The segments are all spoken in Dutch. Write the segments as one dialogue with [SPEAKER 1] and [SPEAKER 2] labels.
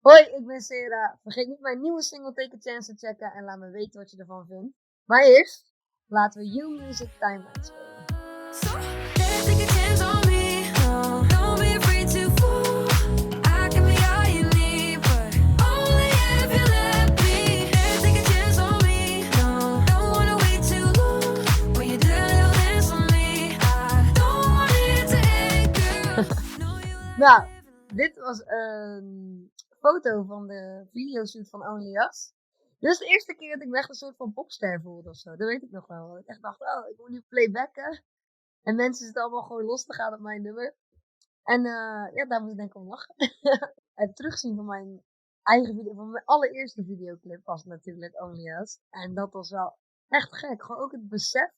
[SPEAKER 1] Hoi, ik ben Sarah. Vergeet niet mijn nieuwe single Take a Chance te checken en laat me weten wat je ervan vindt. Maar eerst, laten we You Music Timeline spelen.
[SPEAKER 2] So, take a chance on me. Don't be afraid to fall. I can be all you need, but only if you let me. Take a chance on me. Don't wanna wait too long. When you do, you'll dance on me. I don't want it to end, girl. Know you like
[SPEAKER 1] Nou, dit was een foto van de videoshoot van Only Us. Dit is de eerste keer dat ik me echt een soort van popster voelde of zo. Dat weet ik nog wel. Dat ik echt dacht, oh, ik moet nu playbacken. En mensen zitten allemaal gewoon los te gaan op mijn nummer. En ja, daar moet ik denk ik om lachen. Het terugzien van mijn eigen video, van mijn allereerste videoclip was natuurlijk Only Us. En dat was wel echt gek. Gewoon ook het besef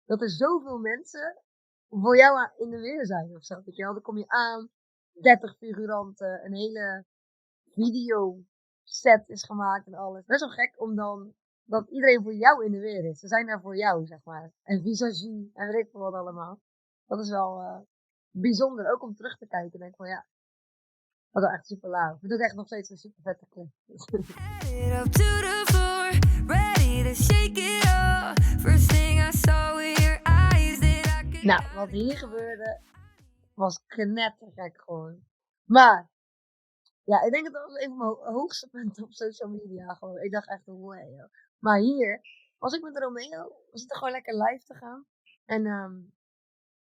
[SPEAKER 1] dat er zoveel mensen voor jou in de weer zijn of zo. Weet je wel, dan kom je aan, 30 figuranten, een hele video set is gemaakt en alles. Best wel gek om dan dat iedereen voor jou in de weer is. Ze zijn daar voor jou, zeg maar. En visagie en weet ik veel wat allemaal. Dat is wel bijzonder, ook om terug te kijken. Denk ik van ja, dat was echt super lauw. Het doet echt nog steeds een super vette clip.
[SPEAKER 2] Head up to the floor, ready to shake it off. First thing I saw with your eyes that I could.
[SPEAKER 1] Nou, wat hier gebeurde was knettergek gewoon. Maar ja, ik denk dat dat was een van mijn hoogste punten op social media. Gewoon. Ik dacht echt, wow. Joh. Maar hier was ik met Romeo. We zitten gewoon lekker live te gaan. En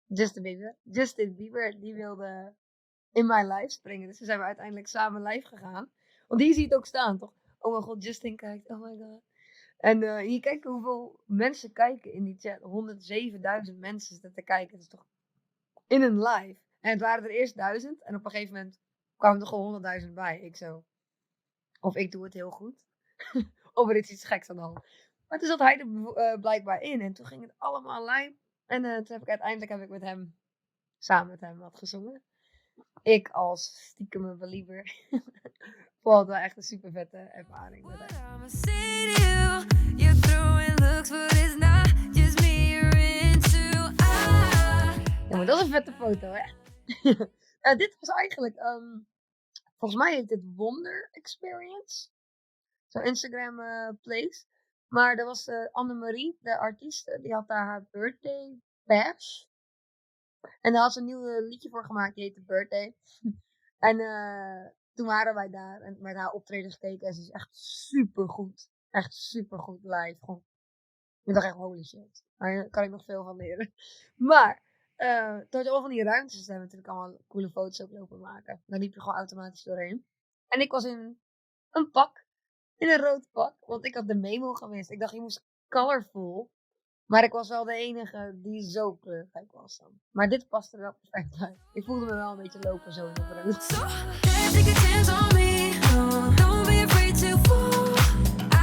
[SPEAKER 1] Justin Bieber, die wilde in mijn live springen. Dus toen zijn we uiteindelijk samen live gegaan. Want hier zie je het ook staan, toch? Oh mijn god, Justin kijkt. Oh my god. En hier kijken hoeveel mensen kijken in die chat. 107.000 mensen zitten te kijken. Dat is toch in een live. En het waren er eerst 1000. En op een gegeven moment kwamen er gewoon 100.000 bij. Ik zo. Of ik doe het heel goed. Of er is iets geks aan de hand. Maar toen zat hij er blijkbaar in. En toen ging het allemaal live. En toen heb ik uiteindelijk met hem, samen met hem wat gezongen. Ik als stiekeme believer. Vond het wel echt een super vette ervaring met hem.
[SPEAKER 2] I'ma say to you, you're throwing looks, but it's not just me you're into.
[SPEAKER 1] Ja, maar dat is een vette foto, hè? Dit was eigenlijk, volgens mij heet dit Wonder Experience. Zo'n Instagram place. Maar dat was Annemarie, de artiest, die had daar haar birthday bash. En daar had ze een nieuw liedje voor gemaakt, die heette Birthday. En toen waren wij daar en met haar optreden gekeken en ze is echt super goed. Echt super goed live. Gewoon. Ik dacht echt, holy shit. Daar kan ik nog veel van leren. Maar, toen had je al van die ruimtes, daar hebben we natuurlijk allemaal coole foto's op lopen maken. Daar liep je gewoon automatisch doorheen. En ik was in een pak. In een rood pak. Want ik had de memo gemist. Ik dacht, je moest colorful. Maar ik was wel de enige die zo kleurrijk was dan. Maar dit past er wel perfect bij. Ik voelde me wel een beetje lopen zo in de rood.
[SPEAKER 2] So, take a chance on me. Don't be afraid to fall.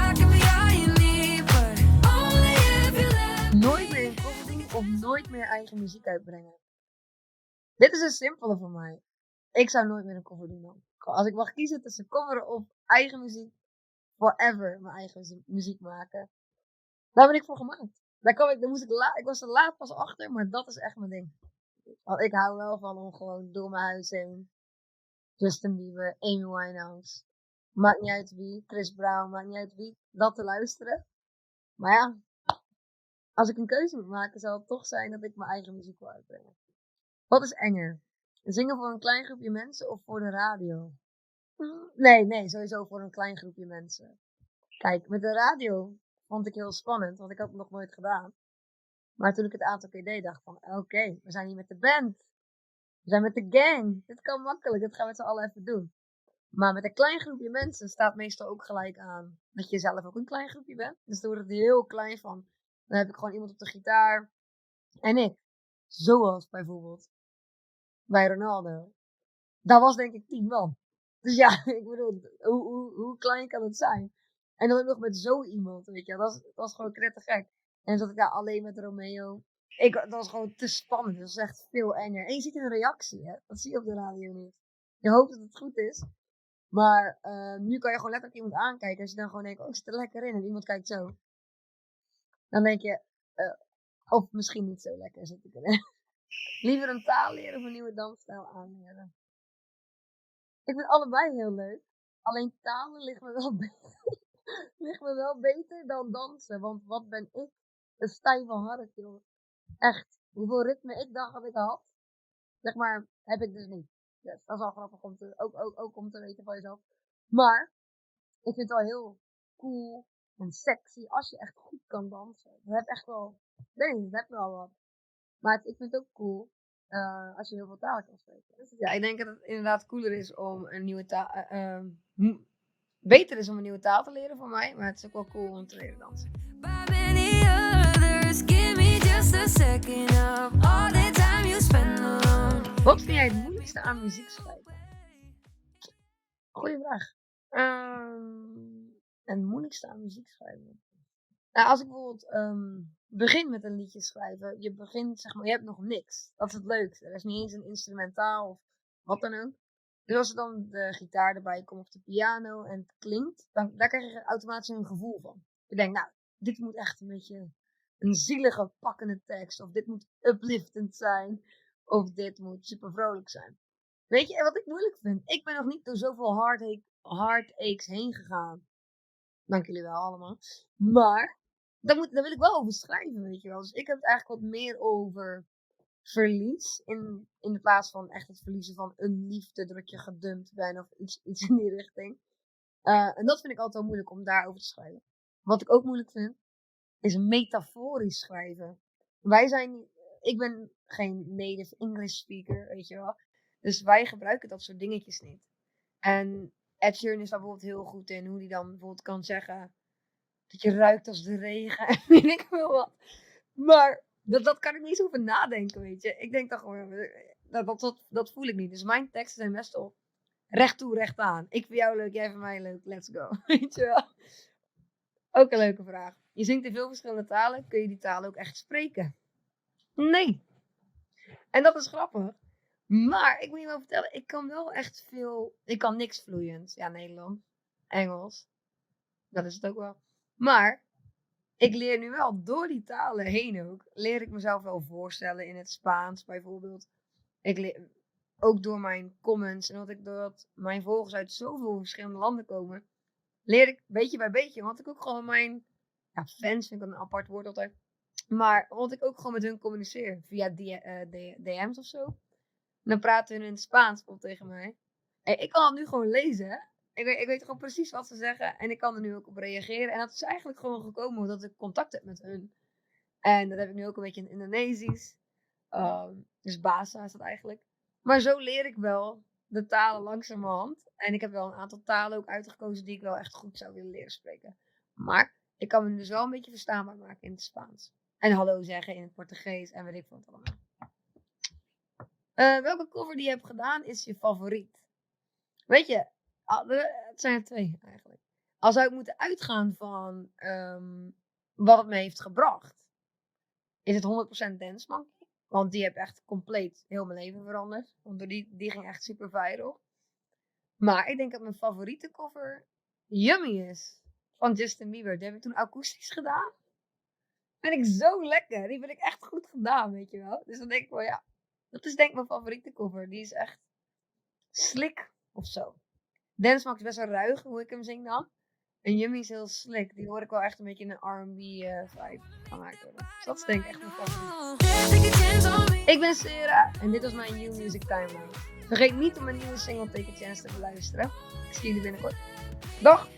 [SPEAKER 2] I can be all you need, but only if you let me.
[SPEAKER 1] Nooit meer een cover doen of nooit meer eigen muziek uitbrengen. Dit is een simpele voor mij. Ik zou nooit meer een cover doen dan. Als ik mag kiezen tussen coveren of eigen muziek, forever mijn eigen muziek maken. Daar ben ik voor gemaakt. Ik was er laat pas achter, maar dat is echt mijn ding. Want ik hou wel van om gewoon door mijn huis heen. Justin Bieber, Amy Winehouse. Maakt niet uit wie, Chris Brown, maakt niet uit wie, dat te luisteren. Maar ja, als ik een keuze moet maken, zal het toch zijn dat ik mijn eigen muziek wil uitbrengen. Wat is enger? Zingen voor een klein groepje mensen of voor de radio? Nee, sowieso voor een klein groepje mensen. Kijk, met de radio vond ik heel spannend, want ik had het nog nooit gedaan. Maar toen ik het aantal keer deed, dacht ik van, oké, we zijn hier met de band. We zijn met de gang. Dit kan makkelijk, dit gaan we met z'n allen even doen. Maar met een klein groepje mensen staat meestal ook gelijk aan dat je zelf ook een klein groepje bent. Dus dan wordt het heel klein van. Dan heb ik gewoon iemand op de gitaar en ik. Zoals bijvoorbeeld bij Ronaldo. Dat was denk ik 10 man. Dus ja, ik bedoel, hoe klein kan het zijn? En dan nog met zo iemand, weet je. Dat was gewoon knettergek. En dan zat ik daar alleen met Romeo. Dat was gewoon te spannend. Dat was echt veel enger. En je ziet een reactie, hè. Dat zie je op de radio niet. Je hoopt dat het goed is. Maar nu kan je gewoon letterlijk iemand aankijken. Als je dan gewoon denkt, oh, ik zit er lekker in. En iemand kijkt zo. Dan denk je, of misschien niet zo lekker zit ik erin. Liever een taal leren of een nieuwe dansstijl aanleren. Ik vind allebei heel leuk. Alleen talen ligt me wel ligt me wel beter dan dansen. Want wat ben ik een stijve hark, joh. Echt. Hoeveel ritme ik dacht dat ik had, zeg maar, heb ik dus niet. Dus dat is wel grappig om ook om te weten van jezelf. Maar ik vind het wel heel cool en sexy als je echt goed kan dansen. Dat heb echt wel, ik weet niet, dat heb wel wat. Maar ik vind het ook cool als je heel veel talen kan spreken. Dus ja, ik denk dat het inderdaad cooler is om een nieuwe taal, beter is om een nieuwe taal te leren voor mij. Maar het is ook wel cool om te leren dansen.
[SPEAKER 2] By many others, give me just a second of all the time you spend alone.
[SPEAKER 1] Wat vind jij het moeilijkste aan muziek schrijven? Goeie vraag. Het moeilijkste aan muziek schrijven. Nou, als ik bijvoorbeeld begin met een liedje schrijven, je begint, zeg maar, je hebt nog niks. Dat is het leukste. Er is niet eens een instrumentaal of wat dan ook. Dus als er dan de gitaar erbij komt of de piano en het klinkt, dan daar krijg je automatisch een gevoel van. Je denkt, nou, dit moet echt een beetje een zielige, pakkende tekst. Of dit moet upliftend zijn. Of dit moet super vrolijk zijn. Weet je, en wat ik moeilijk vind? Ik ben nog niet door zoveel heartaches heen gegaan. Dank jullie wel allemaal. Maar, daar wil ik wel over schrijven, weet je wel. Dus ik heb het eigenlijk wat meer over verlies. In de plaats van echt het verliezen van een liefde, doordat je gedumpt bent of iets in die richting. En dat vind ik altijd wel moeilijk om daarover te schrijven. Wat ik ook moeilijk vind, is metaforisch schrijven. Ik ben geen native English speaker, weet je wel. Dus wij gebruiken dat soort dingetjes niet. En Ed Sheeran is daar bijvoorbeeld heel goed in. Hoe hij dan bijvoorbeeld kan zeggen dat je ruikt als de regen. En weet ik veel wat. Maar dat kan ik niet eens over nadenken, weet je. Ik denk dan gewoon, dat voel ik niet. Dus mijn teksten zijn best wel recht toe, recht aan. Ik vind jou leuk, jij vindt mij leuk. Let's go. Weet je wel. Ook een leuke vraag. Je zingt in veel verschillende talen. Kun je die talen ook echt spreken? Nee. En dat is grappig. Maar ik moet je wel vertellen, ik kan wel echt veel. Ik kan niks vloeiend. Ja, Nederlands, Engels. Dat is het ook wel. Maar ik leer nu wel door die talen heen ook. Leer ik mezelf wel voorstellen in het Spaans bijvoorbeeld. Ik leer ook door mijn comments en doordat mijn volgers uit zoveel verschillende landen komen, leer ik beetje bij beetje. Want ik ook gewoon mijn fans, vind ik een apart woord altijd. Maar want ik ook gewoon met hun communiceer via DM's of zo. En dan praten hun in het Spaans bijvoorbeeld tegen mij. En ik kan het nu gewoon lezen, hè. Ik weet gewoon precies wat ze zeggen. En ik kan er nu ook op reageren. En dat is eigenlijk gewoon gekomen omdat ik contact heb met hun. En dat heb ik nu ook een beetje in Indonesisch. Dus Bahasa is dat eigenlijk. Maar zo leer ik wel de talen langzamerhand. En ik heb wel een aantal talen ook uitgekozen die ik wel echt goed zou willen leren spreken. Maar ik kan me dus wel een beetje verstaanbaar maken in het Spaans. En hallo zeggen in het Portugees en weet ik wat allemaal. Welke cover die je hebt gedaan is je favoriet? Weet je, het zijn er 2 eigenlijk. Als zou ik moeten uitgaan van wat het me heeft gebracht, is het 100% Dance Monkey. Want die heb echt compleet heel mijn leven veranderd. Want die ging echt super viral. Maar ik denk dat mijn favoriete cover Yummy is. Van Justin Bieber. Die heb ik toen akoestisch gedaan. Vind ik zo lekker. Die vind ik echt goed gedaan, weet je wel. Dus dan denk ik wel, ja. Dat is denk ik mijn favoriete cover. Die is echt slick of zo. Dance Monkey is best wel ruig, hoe ik hem zing dan. En Yummy is heel slick. Die hoor ik wel echt een beetje in een R&B vibe gemaakt worden. Dus dat is denk ik echt mijn favoriet. Ik ben Sarah en dit was mijn New Music Timeline. Vergeet niet om mijn nieuwe single Take a Chance te beluisteren. Ik zie jullie binnenkort. Dag!